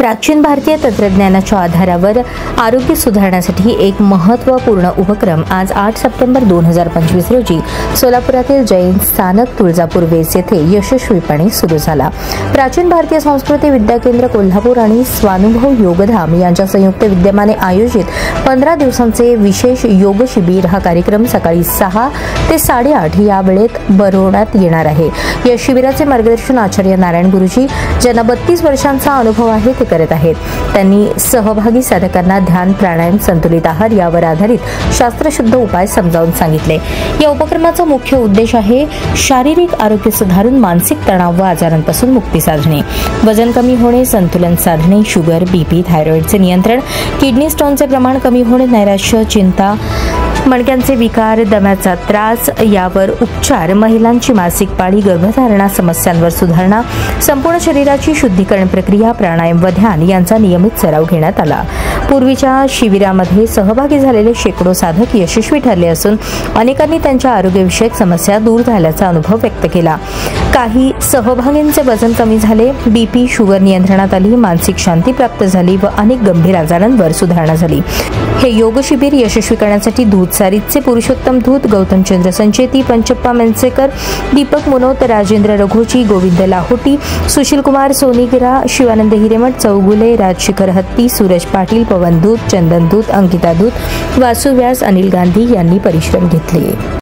प्राचीन भारतीय तंत्रज्ञानाच्या आधारावर आरोग्य सुधारण्यासाठी एक महत्त्वपूर्ण उपक्रम आज 8 सप्टेंबर 2025 रोजी सोलापुरातील जैन स्थानक तुळजापूर वेस येथे यशस्वीपणे सुरू झाला। प्राचीन भारतीय संस्कृती विद्या केंद्र कोल्हापूर आणि स्वानुभव योगधाम यांच्या संयुक्त विद्यमाने आयोजित 15 दिवसांचे विशेष योग शिबिर हा कार्यक्रम सकाळी 6 ते 8:30 या वेळेत भरवण्यात येणार आहे। या शिबिराचे मार्गदर्शन आचार्य नारायण गुरुजी ज्यांना 32 वर्षांचा अनुभव आहे ते करत आहेत। त्यांनी सहभागी साधकांना ध्यान, प्राणायाम, संतुलित आहार यावर आधारित शास्त्रशुद्ध उपाय समजावून सांगितले। या उपक्रमाचा मुख्य उद्देश आहे शारीरिक आरोग्य सुधारून मानसिक तणाव व आजारांपासून मुक्ती साधणे, वजन कमी होणे, संतुलन साधणे, शुगर, बीपी, थायरॉइडचे नियंत्रण, किडनी स्टोनचे प्रमाण कमी होणे, नैराश्य, चिंता, मणक्यांचे विकार, दम्याचा त्रास यावर उपचार, महिलांची मासिक पाळी, गर्भधारणा समस्यांवर सुधारणा, संपूर्ण शरीराची शुद्धीकरण प्रक्रिया, प्राणायाम व ध्यान यांचा नियमित सराव घेण्यात आला। पूर्वीच्या शिबिरामध्ये सहभागी झालेले शेकडो साधक यशस्वी ठरले असून अनेकांनी त्यांच्या आरोग्यविषयक समस्या दूर झाल्याचा अनुभव व्यक्त केला। काही सहभागींचे वजन कमी झाले, बीपी, शुगर नियंत्रणात आली, मानसिक शांती प्राप्त झाली व अनेक गंभीर आजारांवर सुधारणा झाली। हे योग शिबिर यशस्वी करण्यासाठी दूध सारितचे पुरुषोत्तम दूध, गौतमचंद्र संचेती, पंचप्पा मेनसेकर, दीपक मुनोत, राजेंद्र रघोजी, गोविंद लाहोटी, सुशील कुमार सोनीगिरा, शिवानंद हिरेमठ, चौगुले, राजशेखर हत्ती, सूरज पाटील, पवन दूत, चंदन दूत, अंकिता दूत, वासु व्यास, अनिल गांधी यांनी परिश्रम घेतले।